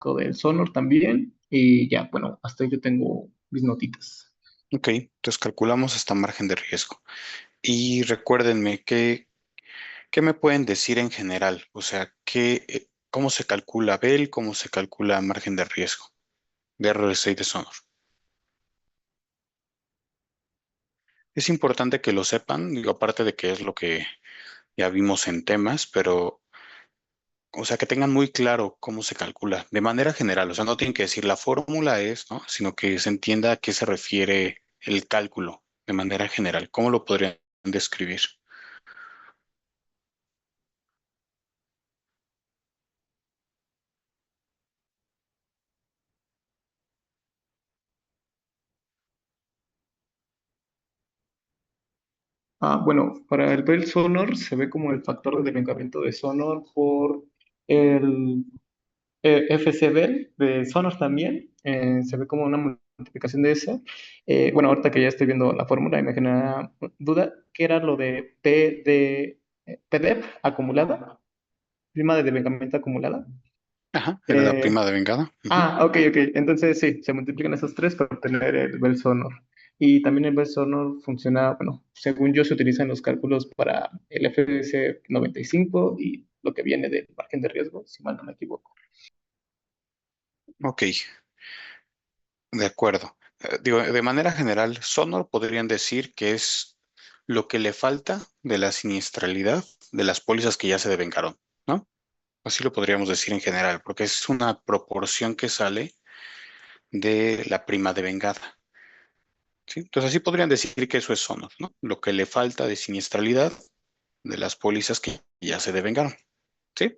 básico del Sonor también. Y ya, bueno, hasta ahí yo tengo mis notitas. Ok, entonces calculamos hasta margen de riesgo. Y recuérdenme, ¿qué me pueden decir en general? O sea, ¿cómo se calcula Bell? ¿Cómo se calcula margen de riesgo de RSA de Sonor? Es importante que lo sepan, digo, aparte de que es lo que ya vimos en temas, pero, o sea, que tengan muy claro cómo se calcula de manera general. O sea, no tienen que decir la fórmula es, ¿no? Sino que se entienda a qué se refiere el cálculo de manera general. ¿Cómo lo podrían describir? Bueno, para el Bell Sonor se ve como el factor de devengamiento de Sonor por el FC Bell de Sonor también. Se ve como una multiplicación de eso. Bueno, ahorita que ya estoy viendo la fórmula y me genera duda, ¿qué era lo de PDEP acumulada? Prima de devengamiento acumulada. Ajá, era la Eh, prima de vengada. Ujú. ok, ok. Entonces sí, se multiplican esos tres para obtener el Bell Sonor. Y también el Bell Sonor funciona, bueno, según yo se utilizan los cálculos para el FS 95 y lo que viene del margen de riesgo, si mal no me equivoco. Ok, de acuerdo. Digo, de manera general, Sonor podrían decir que es lo que le falta de la siniestralidad de las pólizas que ya se devengaron, ¿no? Así lo podríamos decir en general, porque es una proporción que sale de la prima de vengada, ¿sí? Entonces así podrían decir que eso es Sonor, ¿no? Lo que le falta de siniestralidad de las pólizas que ya se devengaron, ¿sí?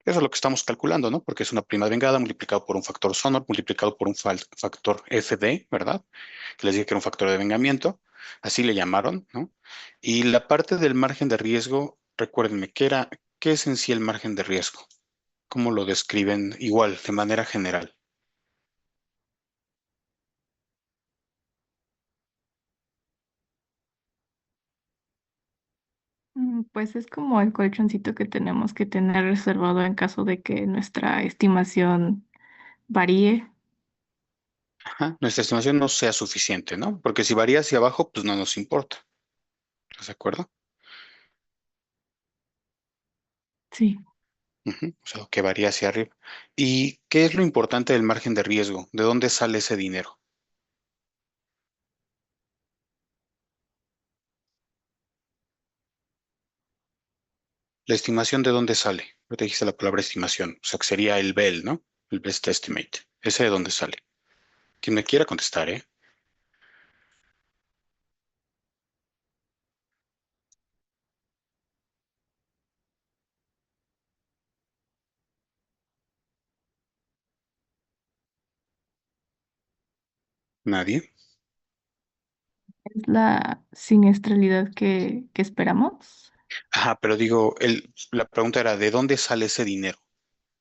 Eso es lo que estamos calculando, ¿no? Porque es una prima de vengada multiplicado por un factor Sonor, multiplicado por un factor FD, ¿verdad? Que les dije que era un factor de vengamiento, así le llamaron, ¿no? Y la parte del margen de riesgo, recuérdenme, ¿qué es en sí el margen de riesgo? ¿Cómo lo describen igual, de manera general? Pues es como el colchoncito que tenemos que tener reservado en caso de que nuestra estimación varíe. Ajá, nuestra estimación no sea suficiente, ¿no? Porque si varía hacia abajo, pues no nos importa. ¿Estás de acuerdo? Sí. Ujú, o sea, que varía hacia arriba. ¿Y qué es lo importante del margen de riesgo? ¿De dónde sale ese dinero? La estimación de dónde sale. Ahorita dijiste la palabra estimación. O sea, que sería el BEL, ¿no? El Best Estimate. ¿Ese de dónde sale? Quien me quiera contestar, ¿eh? Nadie. Es la siniestralidad que esperamos. Ajá, pero digo, la pregunta era, ¿de dónde sale ese dinero?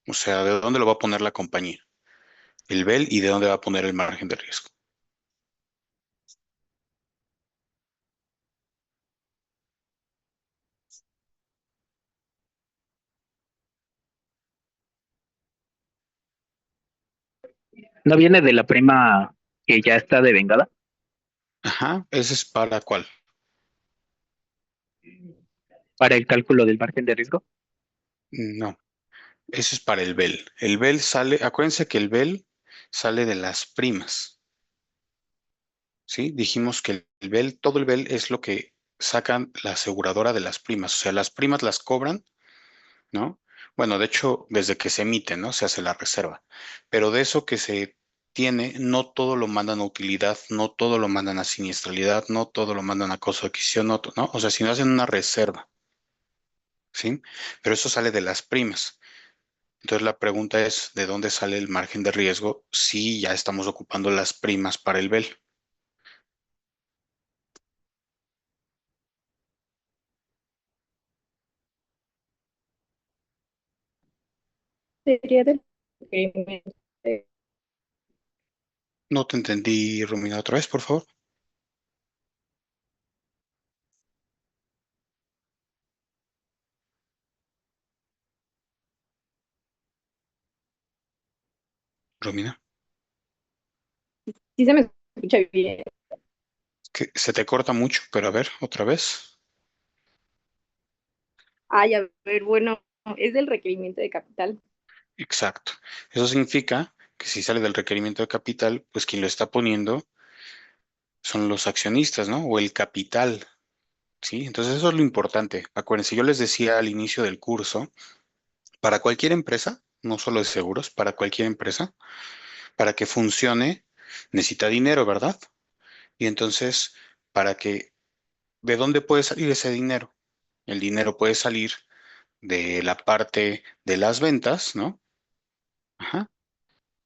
O sea, ¿de dónde lo va a poner la compañía? El BEL y de dónde va a poner el margen de riesgo. ¿No viene de la prima que ya está devengada Ajá, ¿ese es para cuál? para el cálculo del margen de riesgo? No, ese es para el BEL. El BEL sale, acuérdense que el BEL sale de las primas, ¿sí? Dijimos que el BEL, todo el BEL es lo que sacan la aseguradora de las primas. O sea, las primas las cobran, ¿no? Bueno, de hecho, desde que se emite, ¿no? Se hace la reserva. Pero de eso que se tiene, no todo lo mandan a utilidad, no todo lo mandan a siniestralidad, no todo lo mandan a costo de adquisición, ¿no? O sea, si no hacen una reserva, ¿sí? Pero eso sale de las primas. Entonces la pregunta es, ¿de dónde sale el margen de riesgo si ya estamos ocupando las primas para el BEL? Sería del requerimiento. No te entendí, Romina, otra vez, por favor. Romina, Sí se me escucha bien. que se te corta mucho, pero a ver, otra vez. Ay, a ver, bueno, es del requerimiento de capital. Exacto. Eso significa que si sale del requerimiento de capital, pues quien lo está poniendo son los accionistas, ¿no? O el capital, ¿sí? Entonces eso es lo importante. Acuérdense, yo les decía al inicio del curso, para cualquier empresa, no solo de seguros, para cualquier empresa, para que funcione, necesita dinero, ¿verdad? Y entonces, para que, ¿de dónde puede salir ese dinero? El dinero puede salir de la parte de las ventas, ¿no? Ajá.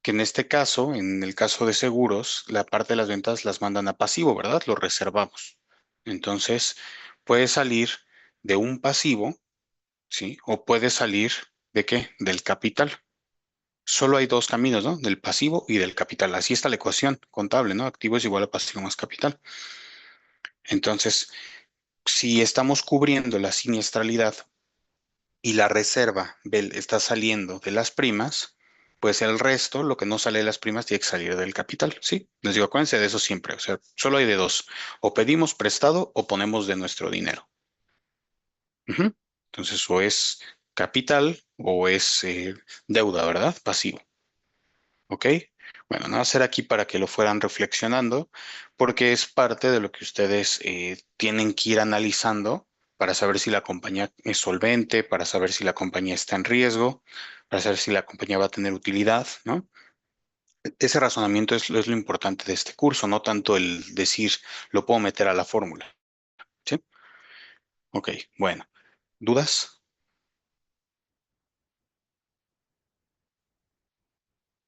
Que en este caso, en el caso de seguros, la parte de las ventas las mandan a pasivo, ¿verdad? Lo reservamos. Entonces, puede salir de un pasivo, ¿sí? O puede salir ¿de qué? Del capital. Solo hay dos caminos, ¿no? Del pasivo y del capital. Así está la ecuación contable, ¿no? Activo es igual a pasivo más capital. Entonces, si estamos cubriendo la siniestralidad y la reserva está saliendo de las primas, pues el resto, lo que no sale de las primas, tiene que salir del capital, ¿sí? Les digo, acuérdense de eso siempre. O sea, solo hay de dos. O pedimos prestado o ponemos de nuestro dinero. Ujú. Entonces, o es capital o es deuda, ¿verdad? Pasivo. ¿Ok? Bueno, no va a ser aquí para que lo fueran reflexionando, porque es parte de lo que ustedes tienen que ir analizando para saber si la compañía es solvente, para saber si la compañía está en riesgo, para saber si la compañía va a tener utilidad, ¿no? Ese razonamiento es lo importante de este curso, no tanto el decir lo puedo meter a la fórmula, ¿sí? Ok, bueno. ¿Dudas?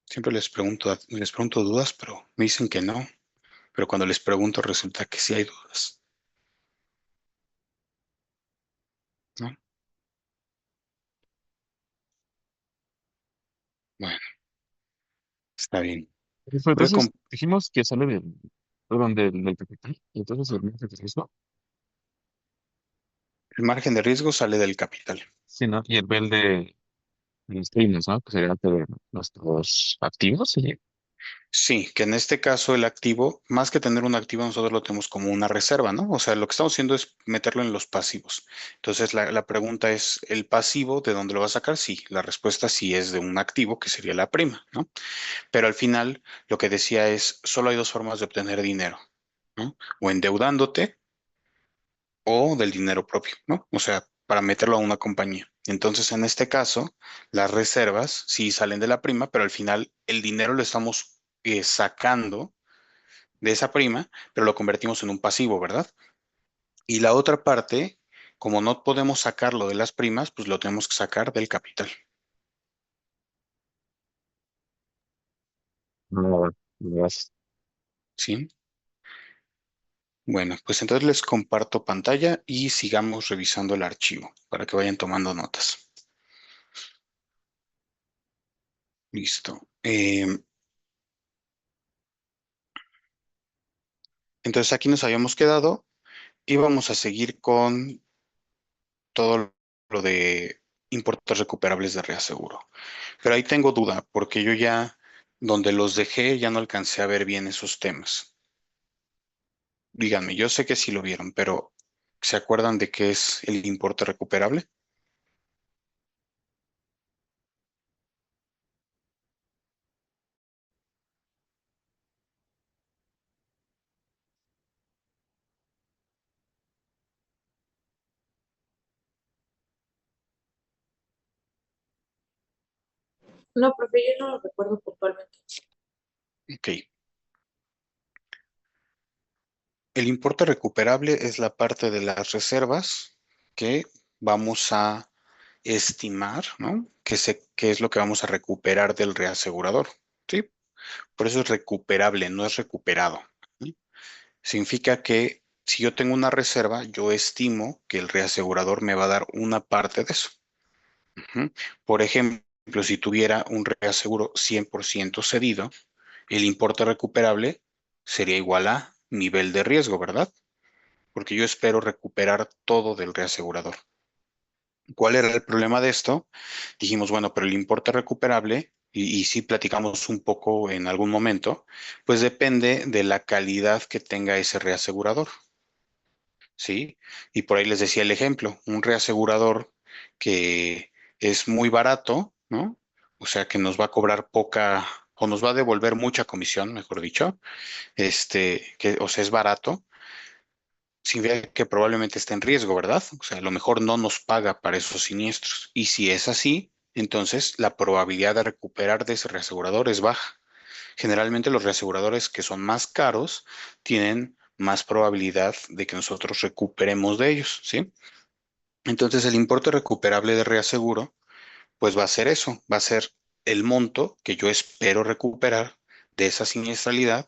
Siempre les pregunto dudas, pero me dicen que no. Pero cuando les pregunto resulta que sí hay dudas, ¿no? Bueno, está bien. Listo, Voy a entonces dijimos que sale perdón, del capital, y entonces el margen de riesgo, el margen de riesgo sale del capital. sí, ¿no? Y el BEL de los trimos, ¿no? Que sería de nuestros activos, sí. Sí, que en este caso el activo, más que tener un activo, nosotros lo tenemos como una reserva, ¿no? O sea, lo que estamos haciendo es meterlo en los pasivos. Entonces, la pregunta es, ¿el pasivo de dónde lo va a sacar? Sí, la respuesta sí es de un activo, que sería la prima, ¿no? Pero al final, lo que decía es, solo hay dos formas de obtener dinero, ¿no? O endeudándote o del dinero propio, ¿no? O sea, para meterlo a una compañía. Entonces, en este caso, las reservas sí salen de la prima, pero al final el dinero lo estamos sacando de esa prima, pero lo convertimos en un pasivo, ¿verdad? Y la otra parte, como no podemos sacarlo de las primas, pues lo tenemos que sacar del capital, No, no es- ¿sí? Bueno, pues entonces les comparto pantalla y sigamos revisando el archivo para que vayan tomando notas. Listo. Entonces aquí nos habíamos quedado y vamos a seguir con todo lo de importes recuperables de reaseguro. Pero ahí tengo duda, porque yo ya, donde los dejé, ya no alcancé a ver bien esos temas. Díganme, yo sé que sí lo vieron, pero ¿se acuerdan de qué es el importe recuperable? No, profe, yo no lo recuerdo puntualmente. Ok. El importe recuperable es la parte de las reservas que vamos a estimar, ¿no? Que es lo que vamos a recuperar del reasegurador, ¿sí? Por eso es recuperable, no es recuperado. ¿Sí? Significa que si yo tengo una reserva, yo estimo que el reasegurador me va a dar una parte de eso. Ujú. Por ejemplo, si tuviera un reaseguro 100% cedido, el importe recuperable sería igual a nivel de riesgo, ¿verdad? Porque yo espero recuperar todo del reasegurador. ¿Cuál era el problema de esto? Dijimos, bueno, pero el importe recuperable y sí platicamos un poco en algún momento, pues depende de la calidad que tenga ese reasegurador, ¿sí? Y por ahí les decía el ejemplo, un reasegurador que es muy barato, ¿no? O sea, que nos va a cobrar poca, o nos va a devolver mucha comisión, mejor dicho, o sea, es barato, significa que probablemente está en riesgo, ¿verdad? O sea, a lo mejor no nos paga para esos siniestros. Y si es así, entonces la probabilidad de recuperar de ese reasegurador es baja. Generalmente los reaseguradores que son más caros tienen más probabilidad de que nosotros recuperemos de ellos, ¿sí? Entonces el importe recuperable de reaseguro, pues va a ser eso, va a ser el monto que yo espero recuperar de esa siniestralidad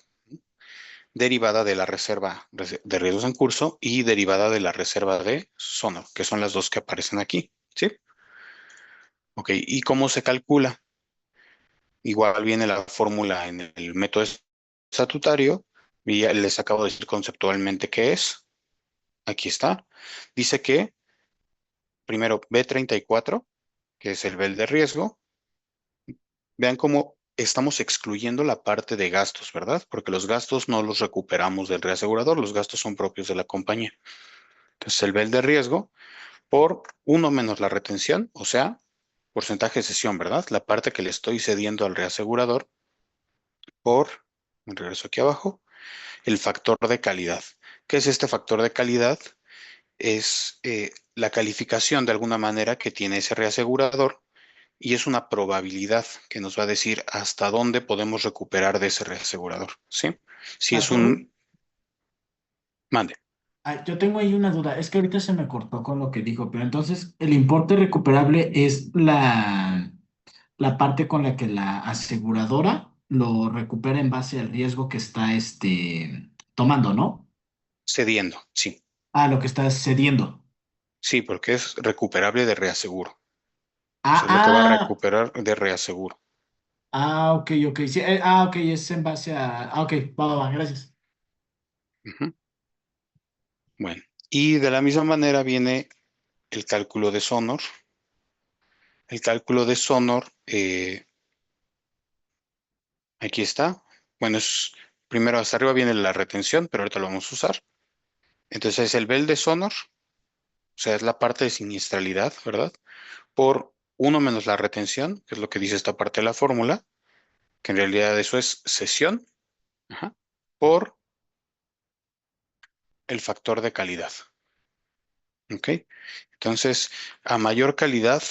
derivada de la reserva de riesgos en curso y derivada de la reserva de Sonor, que son las dos que aparecen aquí, ¿sí? Ok, ¿y cómo se calcula? Igual viene la fórmula en el método estatutario y ya les acabo de decir conceptualmente qué es. Aquí está. Dice que primero B34, que es el BEL de riesgo. Vean cómo estamos excluyendo la parte de gastos, ¿verdad? Porque los gastos no los recuperamos del reasegurador, los gastos son propios de la compañía. Entonces el BEL de riesgo por uno menos la retención, o sea, porcentaje de cesión, ¿verdad? La parte que le estoy cediendo al reasegurador por, me regreso aquí abajo, el factor de calidad. ¿Qué es este factor de calidad? Es la calificación de alguna manera que tiene ese reasegurador y es una probabilidad que nos va a decir hasta dónde podemos recuperar de ese reasegurador, ¿sí? Si es Pato, un... Mande. yo tengo ahí una duda, es que ahorita se me cortó con lo que dijo, pero entonces el importe recuperable es la parte con la que la aseguradora lo recupera en base al riesgo que está tomando, ¿no? Cediendo, sí. Ah, lo que está cediendo. Sí, porque es recuperable de reaseguro. O Ah, sea, es lo que va a recuperar de reaseguro. ok, ok. Sí, ok, es en base a. Ok, va, gracias. Ujú. Bueno, y de la misma manera viene el cálculo de Sonor. El cálculo de Sonor, aquí está. Bueno, primero hasta arriba viene la retención, pero ahorita lo vamos a usar. Entonces el BEL de Sonor, o sea, es la parte de siniestralidad, ¿verdad? Por uno menos la retención, que es lo que dice esta parte de la fórmula, que en realidad eso es cesión, ajá, por el factor de calidad. ¿Ok? Entonces, a mayor calidad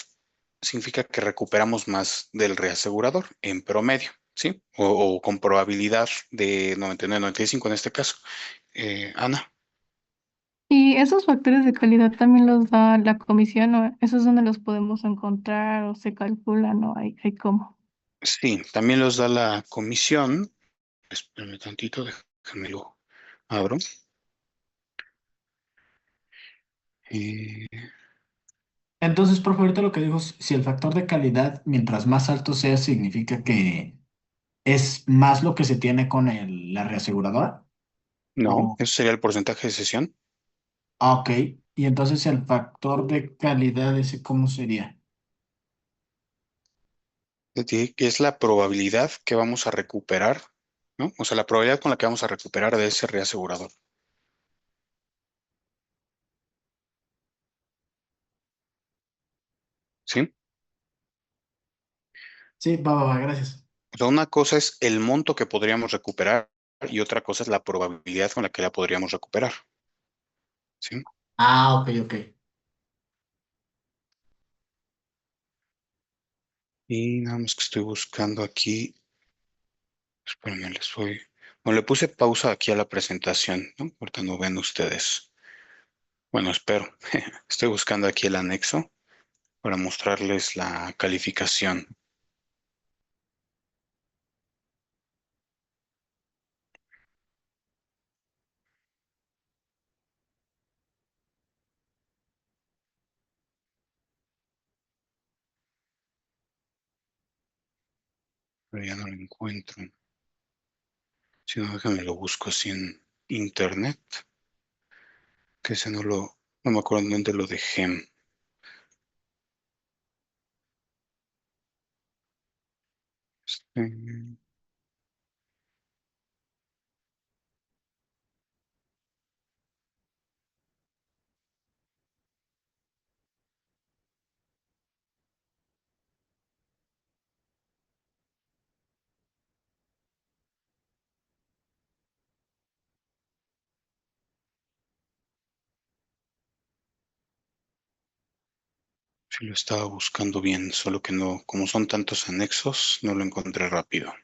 significa que recuperamos más del reasegurador en promedio, ¿sí? O con probabilidad de 99, 95 en este caso. Ana, ¿Y esos factores de calidad también los da la comisión o esos donde los podemos encontrar o se calculan o hay cómo? sí, también los da la comisión. Espérame tantito, déjame lo abro. Eh, Entonces, profe, ahorita lo que digo, si el factor de calidad, mientras más alto sea, significa que es más lo que se tiene con la reaseguradora. no, O, eso sería el porcentaje de cesión. ok. Y entonces el factor de calidad, ¿ese cómo sería? Que es la probabilidad que vamos a recuperar, ¿no? O sea, la probabilidad con la que vamos a recuperar de ese reasegurador. ¿Sí? Sí, va, gracias. O sea, una cosa es el monto que podríamos recuperar y otra cosa es la probabilidad con la que la podríamos recuperar. ¿Sí? Ah, ok, ok. Y nada más que estoy buscando aquí. Espérenme, les voy. Bueno, le puse pausa aquí a la presentación, ¿no? Ahorita no ven ustedes. Bueno, espero. Estoy buscando aquí el anexo para mostrarles la calificación. Pero ya no lo encuentro. Si no, déjame lo busco así en internet. Que ese no me acuerdo en dónde lo dejé. Mm, Sí lo estaba buscando bien, solo que no, como son tantos anexos, no lo encontré rápido.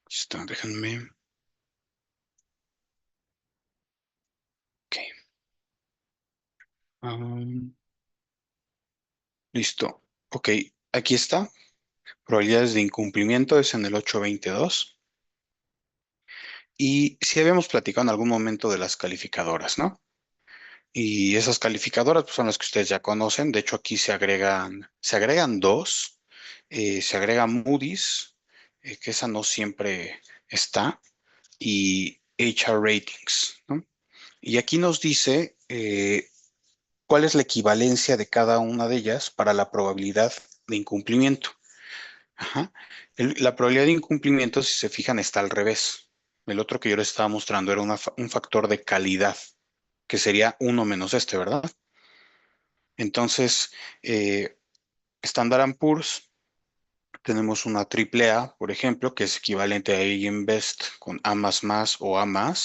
Está, déjenme. Ok. Am, listo. Ok, aquí está. Probabilidades de incumplimiento es en el 822. Y sí habíamos platicado en algún momento de las calificadoras, ¿no? Y esas calificadoras pues, son las que ustedes ya conocen. De hecho, aquí se agregan dos. Se agrega Moody's, que esa no siempre está, y HR Ratings, ¿no? Y aquí nos dice cuál es la equivalencia de cada una de ellas para la probabilidad de incumplimiento. Ajá. La probabilidad de incumplimiento, si se fijan, está al revés. El otro que yo les estaba mostrando era un factor de calidad, que sería uno menos este, ¿verdad? Entonces, Standard Poor's, tenemos una triple A, por ejemplo, que es equivalente a AM Best con A++ o A+.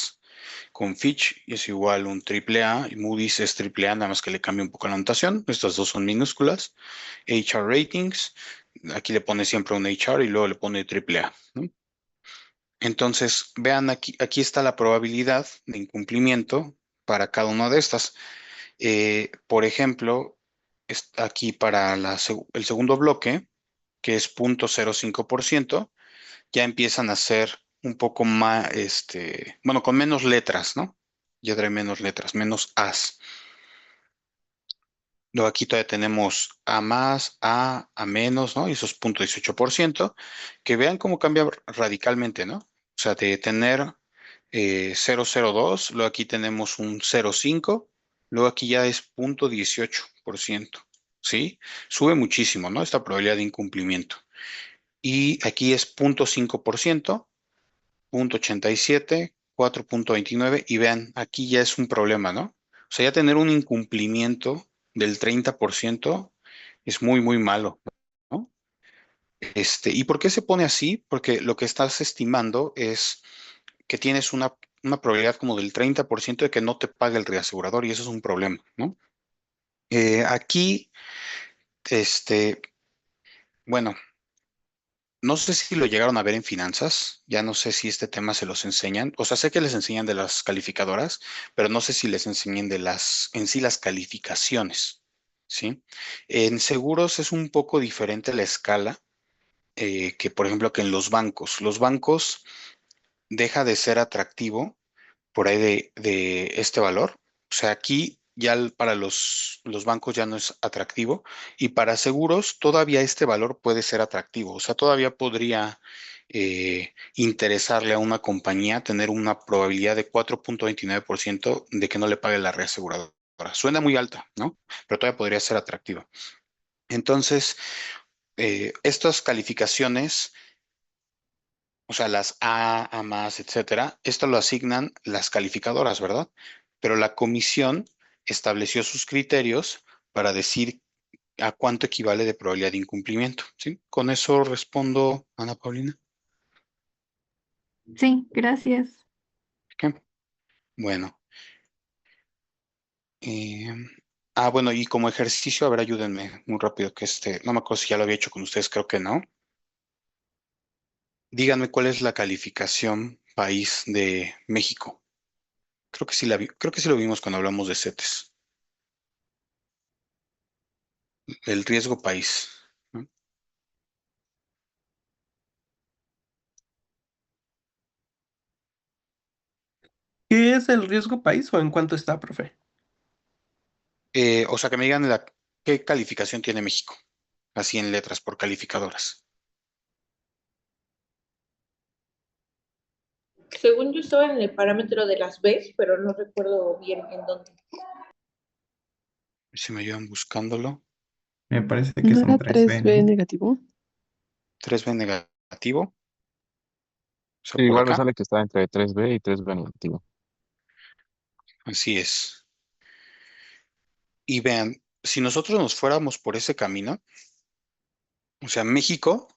Con Fitch es igual un triple A y Moody's es triple A, nada más que le cambia un poco la notación. Estas dos son minúsculas. HR Ratings, aquí le pone siempre un HR y luego le pone triple A, ¿no? Entonces, vean aquí está la probabilidad de incumplimiento para cada una de estas. Por ejemplo, aquí para el segundo bloque, que es 0.05%, ya empiezan a ser un poco más, bueno, con menos letras, ¿no? Ya trae menos letras, menos As. Luego aquí todavía tenemos A menos, ¿no? Y esos 0.18%, que vean cómo cambia radicalmente, ¿no? O sea, de tener 0.02, luego aquí tenemos un 0.5, luego aquí ya es 0.18%, ¿sí? Sube muchísimo, ¿no? Esta probabilidad de incumplimiento. Y aquí es 0.5%, 0.87, 4.29 y vean, aquí ya es un problema, ¿no? O sea, ya tener un incumplimiento del 30% es muy, muy malo, ¿no? ¿Y por qué se pone así? Porque lo que estás estimando es que tienes una probabilidad como del 30% de que no te pague el reasegurador y eso es un problema, ¿no? Aquí, bueno, no sé si lo llegaron a ver en finanzas, ya no sé si este tema se los enseñan, o sea, sé que les enseñan de las calificadoras, pero no sé si les enseñan en sí las calificaciones, ¿sí? En seguros es un poco diferente la escala que, por ejemplo, que en los bancos. Los bancos deja de ser atractivo por ahí de este valor. O sea, aquí ya para los bancos ya no es atractivo y para seguros todavía este valor puede ser atractivo. O sea, todavía podría interesarle a una compañía tener una probabilidad de 4.29% de que no le pague la reaseguradora. Suena muy alta, ¿no? Pero todavía podría ser atractiva. Entonces, estas calificaciones, o sea, las A más, etcétera, esto lo asignan las calificadoras, ¿verdad? Pero la comisión estableció sus criterios para decir a cuánto equivale de probabilidad de incumplimiento, ¿sí? Con eso respondo, Ana Paulina. Sí, gracias. ¿Qué? Bueno. eh, bueno, y como ejercicio, a ver, ayúdenme muy rápido, que no me acuerdo si ya lo había hecho con ustedes, creo que no. Díganme cuál es la calificación país de México. Creo que sí lo vimos cuando hablamos de CETES. El riesgo país, ¿no? ¿Qué es el riesgo país o en cuánto está, profe? O sea, que me digan qué calificación tiene México, así en letras por calificadoras. Según yo estaba en el parámetro de las Bs, pero no recuerdo bien en dónde. Si me ayudan buscándolo. Me parece que ¿No son era 3B, 3B ¿no? negativo? 3B negativo. negativo. O sea, Sí, por igual me acá. sale que está entre 3B y 3B negativo. Así es. Y vean, si nosotros nos fuéramos por ese camino, o sea, México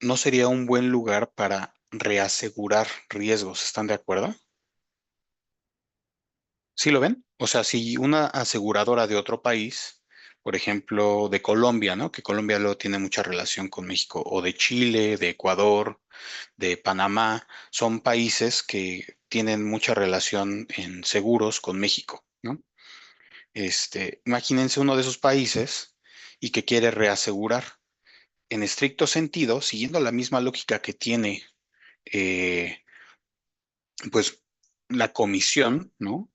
no sería un buen lugar para reasegurar riesgos, ¿están de acuerdo? ¿Sí lo ven? O sea, si una aseguradora de otro país, por ejemplo, de Colombia, ¿no? Que Colombia luego tiene mucha relación con México, o de Chile, de Ecuador, de Panamá, son países que tienen mucha relación en seguros con México, ¿no? Imagínense uno de esos países y que quiere reasegurar. En estricto sentido, siguiendo la misma lógica que tiene, eh, pues, la comisión, ¿no?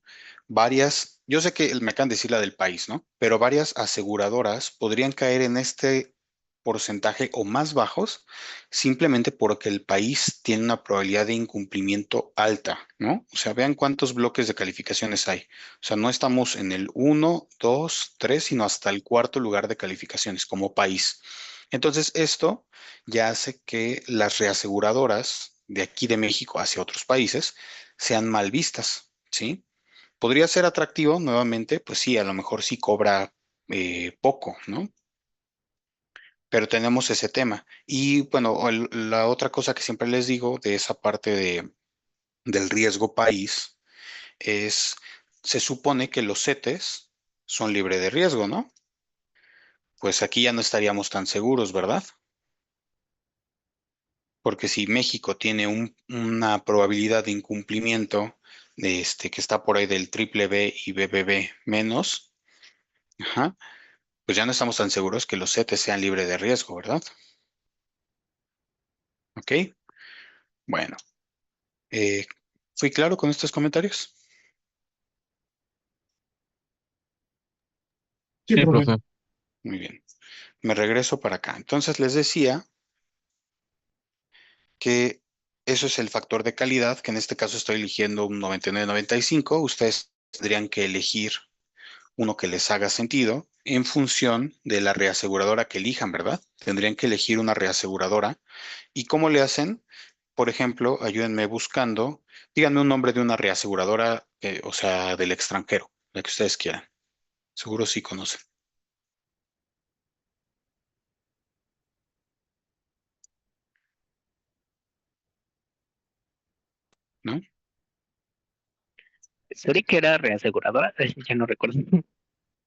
Yo sé que me acaban de decir la del país, ¿no? Pero varias aseguradoras podrían caer en este porcentaje o más bajos simplemente porque el país tiene una probabilidad de incumplimiento alta, ¿no? O sea, vean cuántos bloques de calificaciones hay. O sea, no estamos en el uno, 2, 3, sino hasta el cuarto lugar de calificaciones como país. Entonces, esto ya hace que las reaseguradoras de aquí de México hacia otros países sean mal vistas, ¿sí? Podría ser atractivo nuevamente, pues sí, a lo mejor sí cobra poco, ¿no? Pero tenemos ese tema. Y bueno, la otra cosa que siempre les digo de esa parte del riesgo país es, se supone que los CETES son libres de riesgo, ¿no? Pues aquí ya no estaríamos tan seguros, ¿verdad? Porque si México tiene una probabilidad de incumplimiento que está por ahí del triple B y BBB menos, ajá, pues ya no estamos tan seguros que los CETES sean libres de riesgo, ¿verdad? ¿Ok? Bueno, eh, ¿fui claro con estos comentarios? Sí, Sí, profe. profe. Muy bien. Me regreso para acá. Entonces les decía que eso es el factor de calidad, que en este caso estoy eligiendo un 99-95. Ustedes tendrían que elegir uno que les haga sentido en función de la reaseguradora que elijan, ¿verdad? Tendrían que elegir una reaseguradora. ¿Y cómo le hacen? Por ejemplo, ayúdenme buscando, díganme un nombre de una reaseguradora, o sea, del extranjero, la que ustedes quieran. Seguro sí conocen, ¿no? Sorry que era reaseguradora, ya no recuerdo.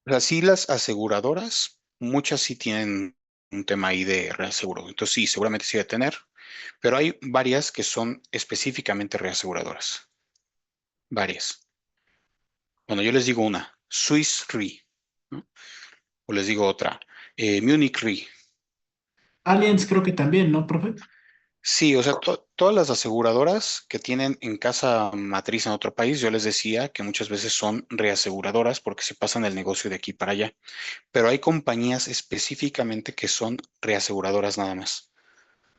O sea, sí las aseguradoras, muchas sí tienen un tema ahí de reaseguro. Entonces sí, seguramente sí debe tener, pero hay varias que son específicamente reaseguradoras. Varias. Bueno, yo les digo una, Swiss Re, ¿no? O les digo otra, Munich Re. Aliens creo que también, ¿no, profe? Sí, o sea, todas las aseguradoras que tienen en casa matriz en otro país, yo les decía que muchas veces son reaseguradoras porque se pasan el negocio de aquí para allá. Pero hay compañías específicamente que son reaseguradoras nada más,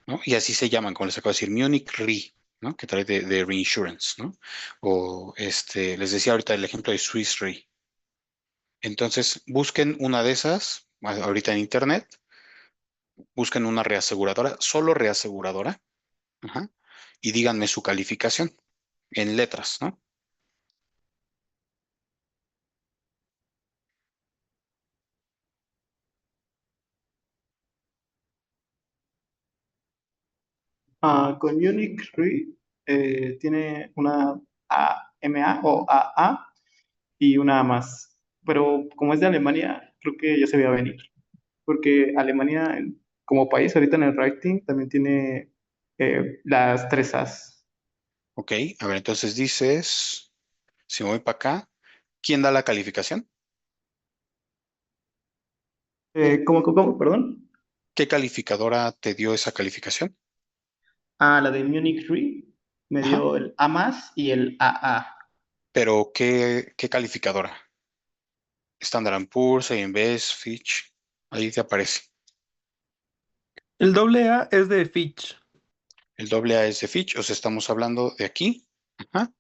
¿no? Y así se llaman, como les acabo de decir, Munich Re, ¿no? Que trae de reinsurance, ¿no? O les decía ahorita el ejemplo de Swiss Re. Entonces, busquen una de esas ahorita en internet, busquen una reaseguradora, solo reaseguradora, ajá, y díganme su calificación en letras, ¿no? Con Munich Re tiene una AMA o AA y una A más. Pero como es de Alemania, creo que ya se veía venir. Porque Alemania, como país, ahorita en el rating también tiene las tres As. Ok, a ver, entonces dices, si me voy para acá, ¿quién da la calificación? ¿Cómo? Perdón. ¿Qué calificadora te dio esa calificación? La de Munich Re me Ajá. dio el A más y el AA. Pero ¿qué calificadora? Standard Poor's, AM Best, Fitch. Ahí te aparece. El doble A es de Fitch. El doble A es de Fitch, o sea, estamos hablando de aquí. Ajá.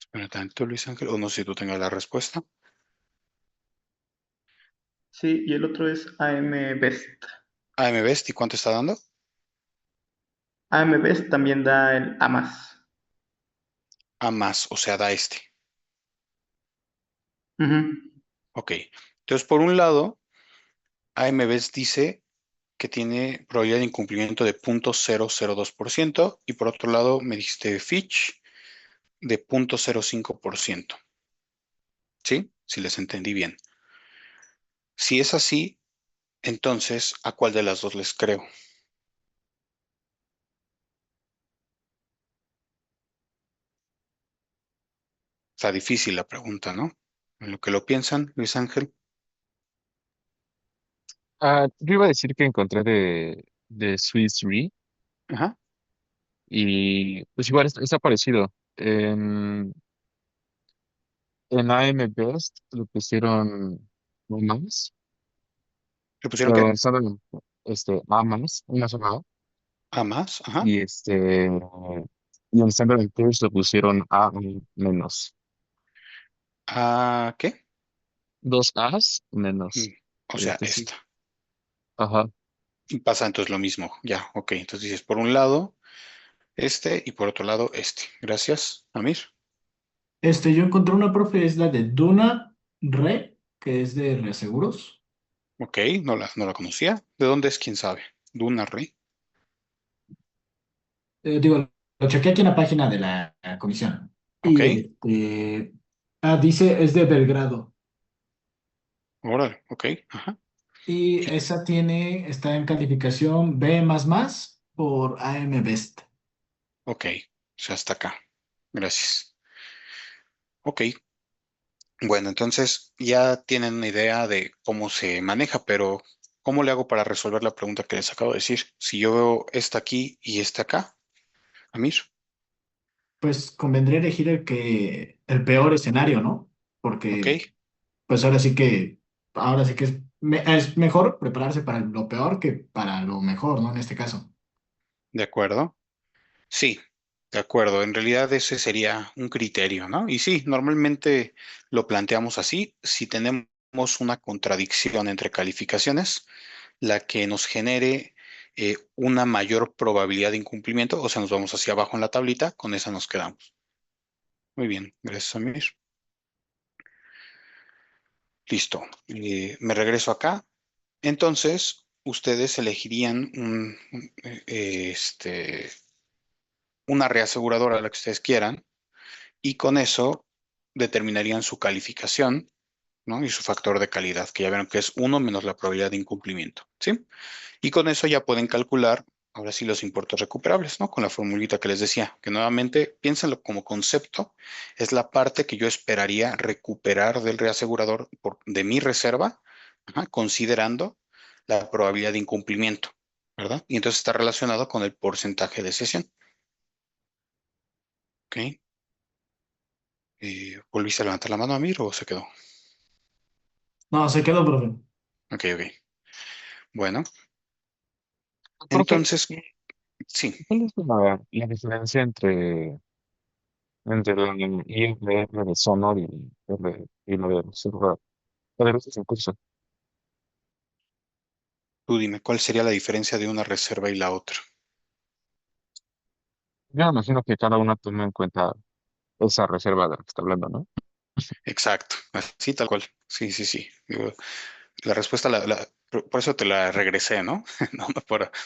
Espera tanto, Luis Ángel, o no sé si tú tengas la respuesta. Sí, y el otro es AM Best. AM Best, ¿y cuánto está dando? AM Best también da el A más. A más, o sea, da este. Ujú. Ok. Entonces, por un lado, AM Best dice que tiene probabilidad de incumplimiento de 0.002% y por otro lado me dijiste Fitch de 0.05%. ¿Sí? Si les entendí bien. Si es así, entonces, ¿a cuál de las dos les creo? Está difícil la pregunta, ¿no? En lo que lo piensan, Luis Ángel. Yo iba a decir que encontré de Swiss Re Ajá. y pues igual está parecido. En AM Best le pusieron no más, ¿Le pusieron pero qué? en Standard A más, una sola A, A más, ajá. y y en Standard and Poor's le pusieron A menos. ¿A qué? Dos A's Mm, menos. O sea, Sí. esta. Ajá. Y pasa entonces lo mismo. Ya, ok. Entonces dices, por un lado, este y por otro lado, este. Gracias, Amir. Yo encontré una profe, es la de Duna Re, que es de reaseguros. Ok, no la conocía. ¿De dónde es? ¿Quién sabe? Duna Rey. Digo, lo chequé aquí en la página de la comisión. Ok, Y dice, es de Belgrado. órale, ok, ajá. Y Y- esa está en calificación B++ por AM Best. ok, o sea, hasta acá. Gracias. Ok, bueno, entonces ya tienen una idea de cómo se maneja, pero ¿cómo le hago para resolver la pregunta que les acabo de decir? Si yo veo esta aquí y esta acá, Amir, Pues convendría elegir el peor escenario, ¿no? ok, Porque pues ahora sí que es mejor prepararse para lo peor que para lo mejor, ¿no? En este caso. de acuerdo. Sí, de acuerdo. En realidad ese sería un criterio, ¿no? Y sí, normalmente lo planteamos así. Si tenemos una contradicción entre calificaciones, la que nos genere una mayor probabilidad de incumplimiento, o sea, nos vamos hacia abajo en la tablita, con esa nos quedamos. Muy bien, gracias, Amir. Listo. Me regreso acá. Entonces, ustedes elegirían una reaseguradora, la que ustedes quieran, y con eso determinarían su calificación, ¿no? Y su factor de calidad, que ya vieron que es uno menos la probabilidad de incumplimiento, ¿sí? Y con eso ya pueden calcular, ahora sí, los importes recuperables, ¿no? Con la formulita que les decía, que nuevamente piénsenlo como concepto, es la parte que yo esperaría recuperar del reasegurador de mi reserva, ajá, considerando la probabilidad de incumplimiento, ¿verdad? Y entonces está relacionado con el porcentaje de cesión, ¿ok? ¿Volviste a levantar la mano, Amir, o se quedó? No, se quedó, profe. Ok, ok. Bueno, Profe, entonces, sí. ¿cuál es la diferencia entre la IRR de Sonor y la de Silver? La de en curso. Tú dime, ¿cuál sería la diferencia de una reserva y la otra? Yo me imagino que cada una toma en cuenta esa reserva de la que está hablando, ¿no? Exacto, así tal cual. Sí, sí, sí. Digo, la respuesta, por eso te la regresé, ¿no?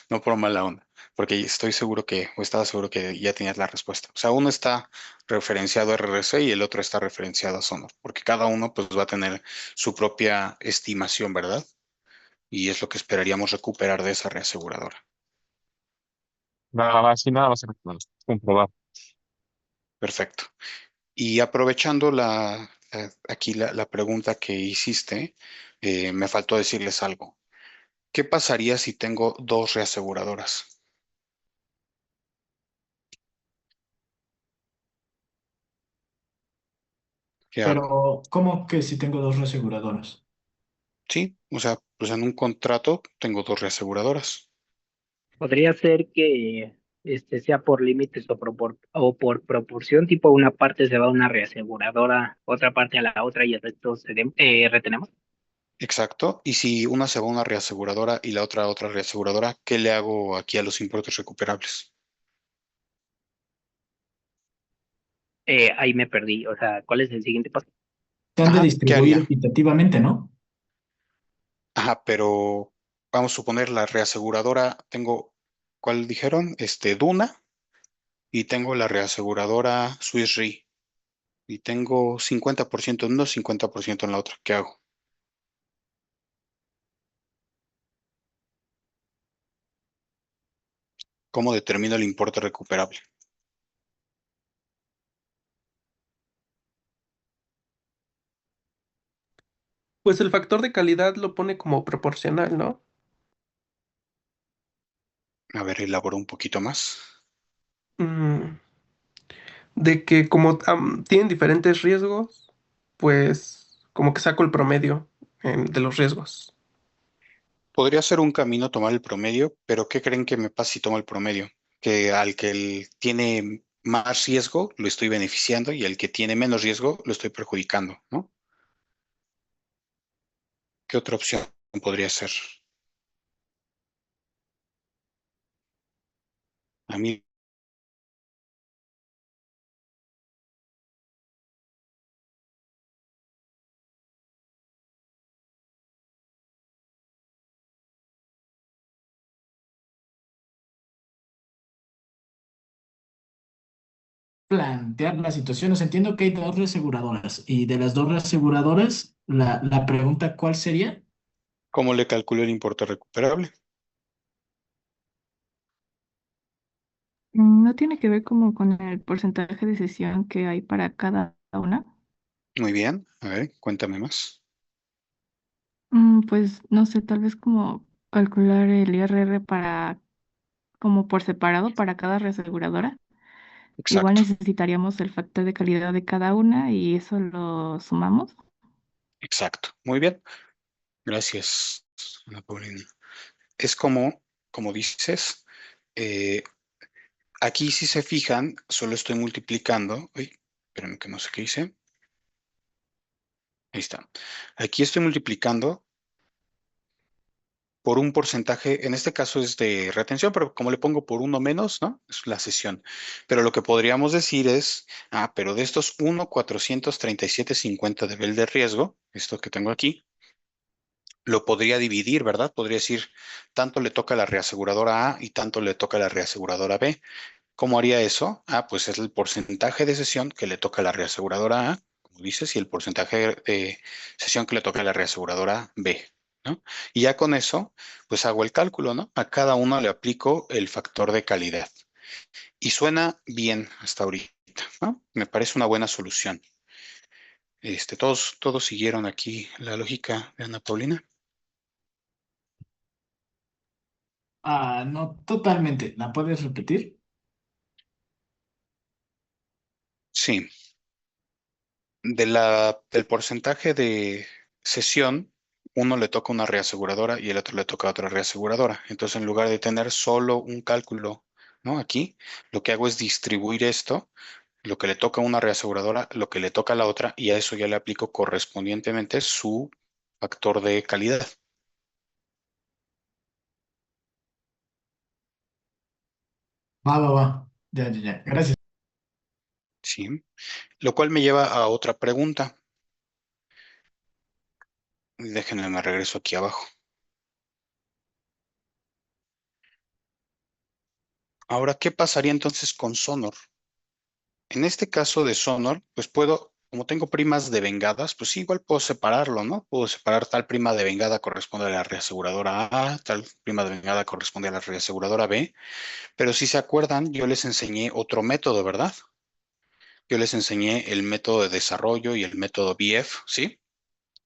No por mala onda, porque estoy seguro o estaba seguro que ya tenías la respuesta. O sea, uno está referenciado a RRC y el otro está referenciado a Sonor, porque cada uno pues va a tener su propia estimación, ¿verdad? Y es lo que esperaríamos recuperar de esa reaseguradora. Nada más y nada más comprobar. Perfecto. Y aprovechando aquí la pregunta que hiciste, me faltó decirles algo. ¿Qué pasaría si tengo dos reaseguradoras? ¿Qué hago? Pero, ¿cómo que si tengo dos reaseguradoras? Sí, o sea, pues en un contrato tengo dos reaseguradoras. Podría ser que sea por límites o por proporción, tipo una parte se va a una reaseguradora, otra parte a la otra y el resto retenemos. Exacto. Y si una se va a una reaseguradora y la otra a otra reaseguradora, ¿qué le hago aquí a los importes recuperables? Ahí me perdí. O sea, ¿cuál es el siguiente paso? Se han de Ajá, ¿qué distribuir haría? equitativamente, ¿no? Ajá, pero vamos a suponer la reaseguradora, tengo, ¿cuál dijeron? Duna, y tengo la reaseguradora Swiss Re, y tengo 50% en uno, 50% en la otra. ¿Qué hago? ¿Cómo determino el importe recuperable? Pues el factor de calidad lo pone como proporcional, ¿no? A ver, elaboro un poquito más. Mm, de que como tienen diferentes riesgos, pues como que saco el promedio de los riesgos. Podría ser un camino tomar el promedio, pero ¿qué creen que me pasa si tomo el promedio? Que al que tiene más riesgo lo estoy beneficiando y al que tiene menos riesgo lo estoy perjudicando, ¿no? ¿Qué otra opción podría ser? A mí, Plantear las situaciones. Entiendo que hay dos reaseguradoras y de las dos reaseguradoras, la pregunta, ¿cuál sería? ¿cómo le calculo el importe recuperable? ¿No tiene que ver como con el porcentaje de cesión que hay para cada una? Muy bien, a ver, cuéntame más. Pues no sé, tal vez como calcular el IRR para como por separado para cada reaseguradora. Igual Exacto, necesitaríamos el factor de calidad de cada una y eso lo sumamos. exacto. Muy bien, gracias, Ana Paulina. Es como dices, eh, aquí si se fijan, solo estoy multiplicando. Uy, espérame que no sé qué hice. Ahí está. Aquí estoy multiplicando por un porcentaje, en este caso es de retención, pero como le pongo por uno menos, ¿no? Es la cesión. Pero lo que podríamos decir es, pero de estos 1,437,50 de nivel de riesgo, esto que tengo aquí, lo podría dividir, ¿verdad? Podría decir, tanto le toca a la reaseguradora A y tanto le toca a la reaseguradora B. ¿Cómo haría eso? Pues es el porcentaje de cesión que le toca a la reaseguradora A, como dices, y el porcentaje de cesión que le toca a la reaseguradora B, ¿no? Y ya con eso, pues hago el cálculo, ¿no? A cada uno le aplico el factor de calidad. Y suena bien hasta ahorita, ¿no? Me parece una buena solución. Todos siguieron aquí la lógica de Ana Paulina. No, totalmente. ¿La puedes repetir? Sí, del porcentaje de cesión, uno le toca una reaseguradora y el otro le toca otra reaseguradora. Entonces, en lugar de tener solo un cálculo, ¿no? Aquí, lo que hago es distribuir esto, lo que le toca a una reaseguradora, lo que le toca a la otra, y a eso ya le aplico correspondientemente su factor de calidad. Va, va, va. Ya, ya, ya. Gracias. ¿Sí? Lo cual me lleva a otra pregunta. Déjenme, me regreso aquí abajo. Ahora, ¿qué pasaría entonces con Sonor? En este caso de Sonor, pues puedo, como tengo primas de vengadas, pues sí, igual puedo separarlo, ¿no? Puedo separar tal prima de vengada corresponde a la reaseguradora A, tal prima de vengada corresponde a la reaseguradora B, pero si se acuerdan, yo les enseñé otro método, ¿verdad? Yo les enseñé el método de desarrollo y el método BF, ¿sí?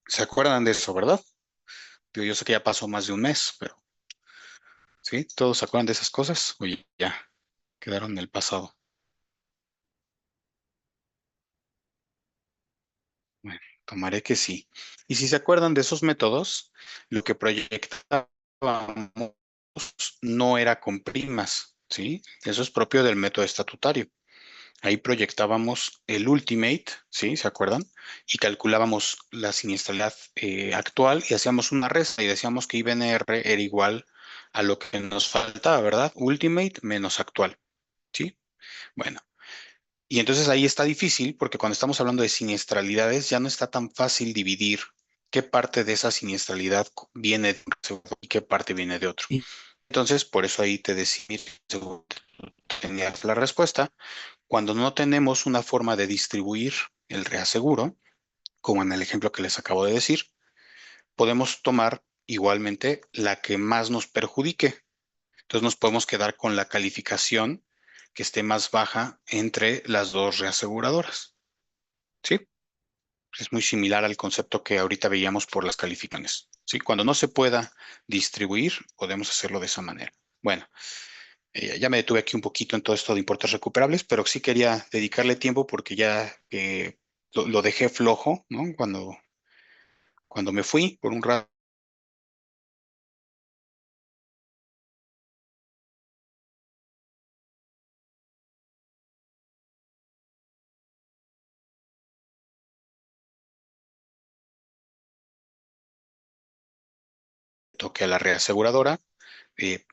¿Se acuerdan de eso, verdad? Yo sé que ya pasó más de un mes, pero ¿sí? ¿Todos se acuerdan de esas cosas? Oye, ya quedaron en el pasado. Bueno, tomaré que sí. Y si se acuerdan de esos métodos, lo que proyectábamos no era con primas, ¿sí? Eso es propio del método estatutario. Ahí proyectábamos el ultimate, ¿sí? ¿Se acuerdan? Y calculábamos la siniestralidad actual y hacíamos una resta y decíamos que IBNR era igual a lo que nos faltaba, ¿verdad? Ultimate menos actual, ¿sí? Bueno, y entonces ahí está difícil porque cuando estamos hablando de siniestralidades ya no está tan fácil dividir qué parte de esa siniestralidad viene de un seguro y qué parte viene de otro. Y, Entonces, por eso ahí te decía, tenías la respuesta. Cuando no tenemos una forma de distribuir el reaseguro, como en el ejemplo que les acabo de decir, podemos tomar igualmente la que más nos perjudique. Entonces nos podemos quedar con la calificación que esté más baja entre las dos reaseguradoras. ¿Sí? Es muy similar al concepto que ahorita veíamos por las calificaciones. ¿Sí? Cuando no se pueda distribuir, podemos hacerlo de esa manera. Bueno, ya me detuve aquí un poquito en todo esto de importes recuperables, pero sí quería dedicarle tiempo porque ya lo dejé flojo, ¿no? Cuando me fui por un rato toqué a la reaseguradora. eh,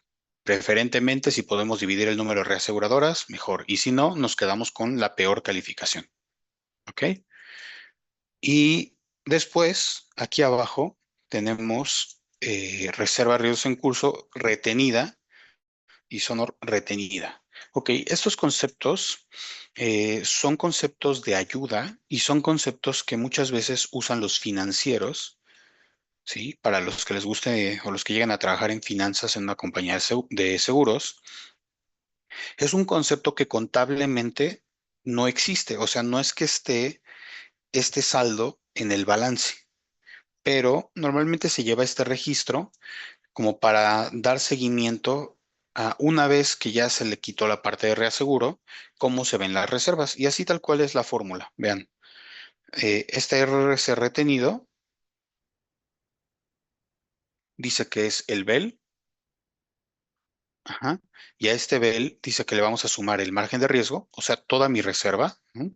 Preferentemente, si podemos dividir el número de reaseguradoras, mejor. Y si no, nos quedamos con la peor calificación. ¿Ok? Y después, aquí abajo, tenemos reserva de riesgos en curso retenida y sonor retenida. Ok, estos conceptos son conceptos de ayuda y son conceptos que muchas veces usan los financieros, ¿sí? Para los que les guste o los que llegan a trabajar en finanzas en una compañía de seguros, es un concepto que contablemente no existe. O sea, no es que esté este saldo en el balance, pero normalmente se lleva este registro como para dar seguimiento a una vez que ya se le quitó la parte de reaseguro, cómo se ven las reservas. Y así tal cual es la fórmula. Vean, este RRC retenido dice que es el BEL, ajá, y a este BEL dice que le vamos a sumar el margen de riesgo, o sea, toda mi reserva, ¿no?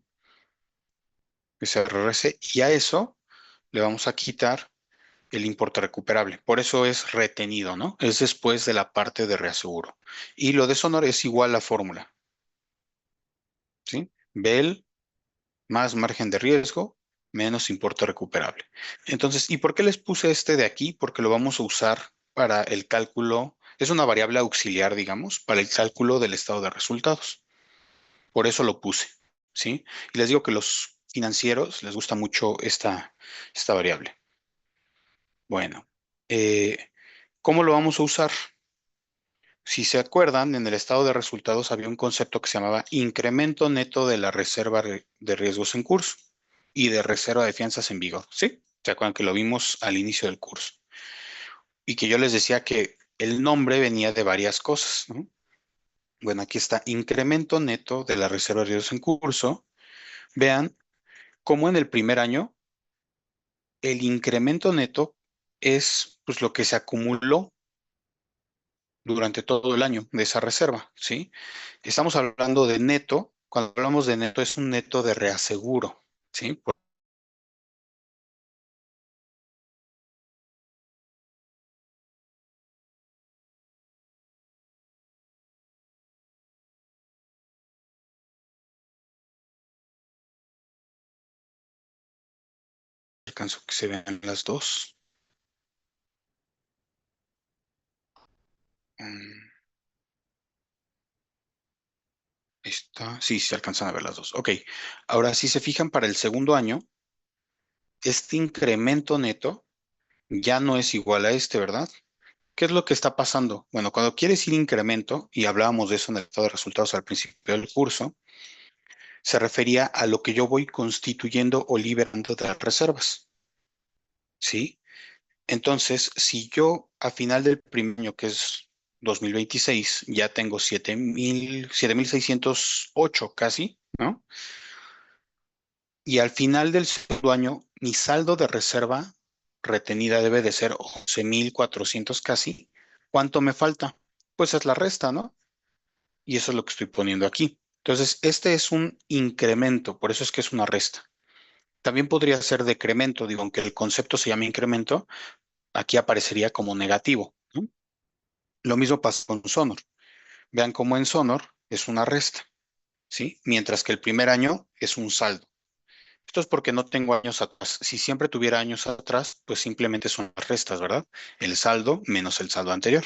Ese RRC, y a eso le vamos a quitar el importe recuperable. Por eso es retenido, ¿no? Es después de la parte de reaseguro. Y lo de Sonor es igual a la fórmula, ¿sí? BEL más margen de riesgo menos importe recuperable. Entonces, ¿y por qué les puse este de aquí? Porque lo vamos a usar para el cálculo, es una variable auxiliar, digamos, para el cálculo del estado de resultados. Por eso lo puse, ¿sí? Y les digo que los financieros les gusta mucho esta variable. Bueno, ¿cómo lo vamos a usar? Si se acuerdan, en el estado de resultados había un concepto que se llamaba incremento neto de la reserva de riesgos en curso y de reserva de fianzas en vigor. ¿Sí? ¿Se acuerdan que lo vimos al inicio del curso? Y que yo les decía que el nombre venía de varias cosas, ¿no? Bueno, aquí está incremento neto de la reserva de riesgos en curso. Vean cómo en el primer año el incremento neto es pues, lo que se acumuló durante todo el año de esa reserva, ¿sí? Estamos hablando de neto. Cuando hablamos de neto, es un neto de reaseguro, ¿sí? Alcanzo que se vean las dos. Mm, Está, sí, se alcanzan a ver las dos. Ok, ahora si se fijan para el segundo año, este incremento neto ya no es igual a este, ¿verdad? ¿Qué es lo que está pasando? Bueno, cuando quieres ir incremento, y hablábamos de eso en el estado de resultados al principio del curso, se refería a lo que yo voy constituyendo o liberando de las reservas, ¿sí? Entonces, si yo a final del primer año, que es 2026, ya tengo 7,608 casi, ¿no? Y al final del segundo año, mi saldo de reserva retenida debe de ser 11,400 casi. ¿Cuánto me falta? Pues es la resta, ¿no? Y eso es lo que estoy poniendo aquí. Entonces, este es un incremento, por eso es que es una resta. También podría ser decremento, digo, aunque el concepto se llama incremento, aquí aparecería como negativo, ¿no? Lo mismo pasa con Sonor. Vean cómo en Sonor es una resta, ¿sí? Mientras que el primer año es un saldo. Esto es porque no tengo años atrás. Si siempre tuviera años atrás, pues simplemente son las restas, ¿verdad? El saldo menos el saldo anterior.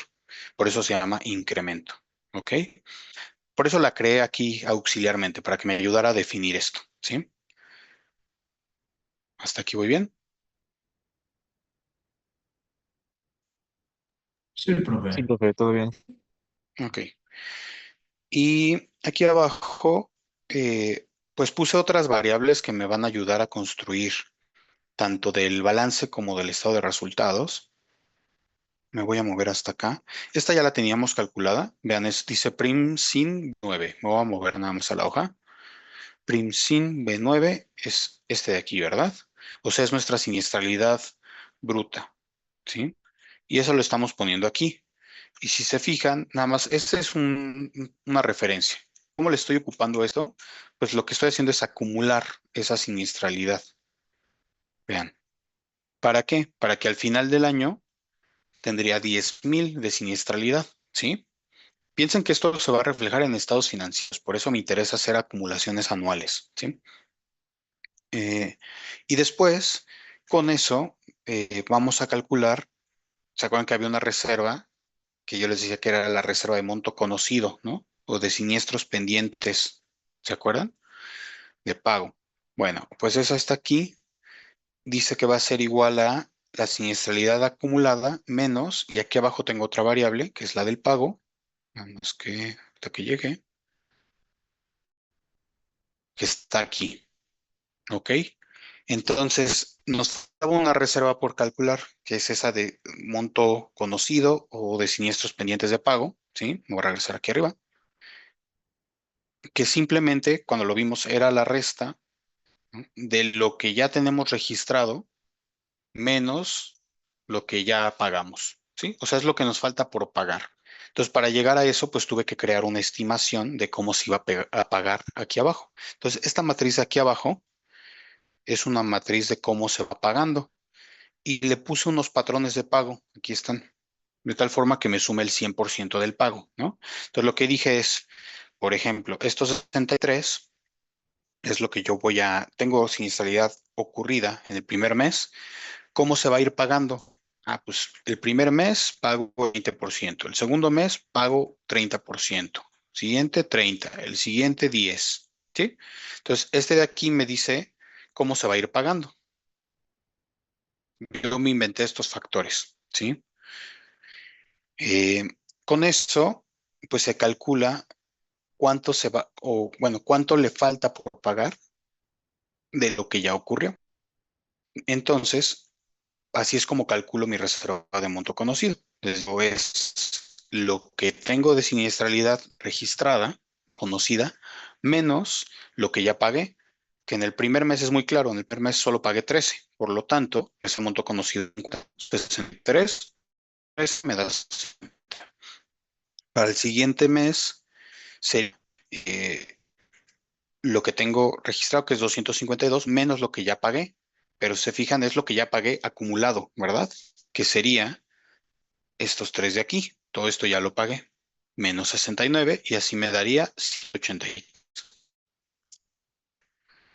Por eso se llama incremento, ¿ok? Por eso la creé aquí auxiliarmente, para que me ayudara a definir esto, ¿sí? ¿Hasta aquí voy bien? Sí, Sí, profe. profe, todo bien. Ok. Y aquí abajo, pues puse otras variables que me van a ayudar a construir tanto del balance como del estado de resultados. Me voy a mover hasta acá. Esta ya la teníamos calculada. Vean, dice prim sin 9. Me voy a mover nada más a la hoja. Prim sin B9 es este de aquí, ¿verdad? O sea, es nuestra siniestralidad bruta, ¿sí? Y eso lo estamos poniendo aquí. Y si se fijan, nada más, esta es una referencia. ¿Cómo le estoy ocupando esto? Pues lo que estoy haciendo es acumular esa siniestralidad. Vean. ¿Para qué? Para que al final del año tendría 10,000 de siniestralidad, ¿sí? Piensen que esto se va a reflejar en estados financieros, por eso me interesa hacer acumulaciones anuales, ¿sí? Eh, y después, con eso, vamos a calcular, ¿se acuerdan que había una reserva que yo les decía que era la reserva de monto conocido, ¿no? O de siniestros pendientes, ¿se acuerdan? De pago. Bueno, pues esa está aquí, dice que va a ser igual a la siniestralidad acumulada menos, y aquí abajo tengo otra variable, que es la del pago, nada más que hasta que llegue, que está aquí, ¿ok? Entonces, nos daba una reserva por calcular, que es esa de monto conocido o de siniestros pendientes de pago, ¿sí? Me voy a regresar aquí arriba, que simplemente cuando lo vimos era la resta, ¿no?, de lo que ya tenemos registrado menos lo que ya pagamos, ¿sí? O sea, es lo que nos falta por pagar. Entonces, para llegar a eso, pues tuve que crear una estimación de cómo se iba a pagar aquí abajo. Entonces, esta matriz de aquí abajo es una matriz de cómo se va pagando. Y le puse unos patrones de pago, aquí están, de tal forma que me sume el 100% del pago, ¿no? Entonces, lo que dije es, por ejemplo, estos 63 es lo que yo tengo siniestralidad ocurrida en el primer mes. ¿Cómo se va a ir pagando? Ah, pues el primer mes pago 20%, el segundo mes pago 30%, siguiente 30%, el siguiente 10%, ¿sí? Entonces, este de aquí me dice cómo se va a ir pagando. Yo me inventé estos factores, ¿sí? Eh, con esto, pues se calcula cuánto se va, o bueno, cuánto le falta por pagar de lo que ya ocurrió. Entonces, así es como calculo mi reserva de monto conocido. Eso es lo que tengo de siniestralidad registrada, conocida, menos lo que ya pagué, que en el primer mes es muy claro, en el primer mes solo pagué 13. Por lo tanto, ese monto conocido 63 me da. Para el siguiente mes, sería lo que tengo registrado, que es 252 menos lo que ya pagué. Pero si se fijan, es lo que ya pagué acumulado, ¿verdad? Que sería estos tres de aquí. Todo esto ya lo pagué. Menos 69 y así me daría 180.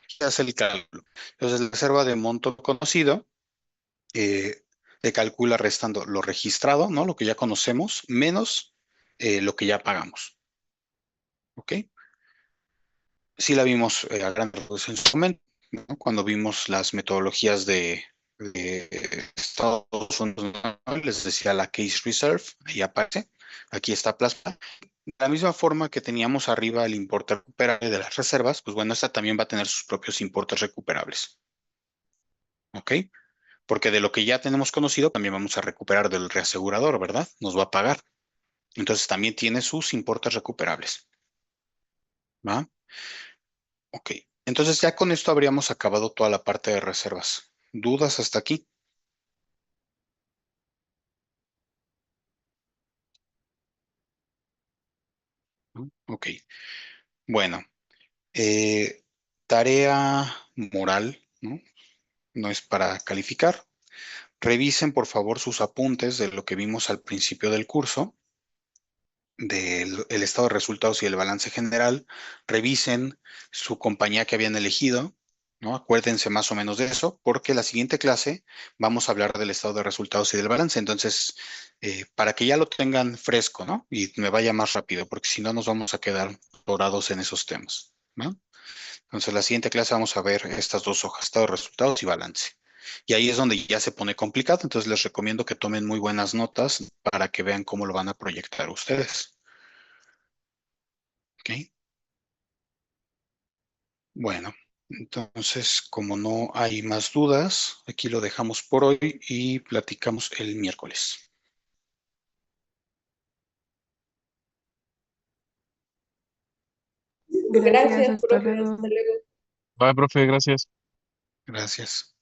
Se hace el cálculo. Entonces, la reserva de monto conocido le calcula restando lo registrado, ¿no? Lo que ya conocemos, menos lo que ya pagamos. ¿Ok? Sí la vimos a grandes rasgos en su momento, ¿no? Cuando vimos las metodologías de Estados Unidos, ¿no? Les decía la case reserve, ahí aparece, aquí está plasma. De la misma forma que teníamos arriba el importe recuperable de las reservas, pues bueno, esta también va a tener sus propios importes recuperables, ¿ok? Porque de lo que ya tenemos conocido, también vamos a recuperar del reasegurador, ¿verdad? Nos va a pagar. Entonces también tiene sus importes recuperables, ¿va? Ok, entonces ya con esto habríamos acabado toda la parte de reservas. ¿Dudas hasta aquí? ¿No? Ok, bueno, Eh, Tarea moral, ¿no? No es para calificar. Revisen, por favor, sus apuntes de lo que vimos al principio del curso, del el estado de resultados y el balance general. Revisen su compañía que habían elegido, ¿no? Acuérdense más o menos de eso, porque la siguiente clase vamos a hablar del estado de resultados y del balance. Entonces, para que ya lo tengan fresco, ¿no? Y me vaya más rápido, porque si no nos vamos a quedar atorados en esos temas, ¿no? Entonces, la siguiente clase vamos a ver estas dos hojas, estado de resultados y balance. Y ahí es donde ya se pone complicado, entonces les recomiendo que tomen muy buenas notas para que vean cómo lo van a proyectar ustedes. ¿Ok? Bueno, entonces, como no hay más dudas, aquí lo dejamos por hoy y platicamos el miércoles. Gracias, Gracias, hasta profe. luego. Hasta luego. Bye, profe, gracias. Gracias.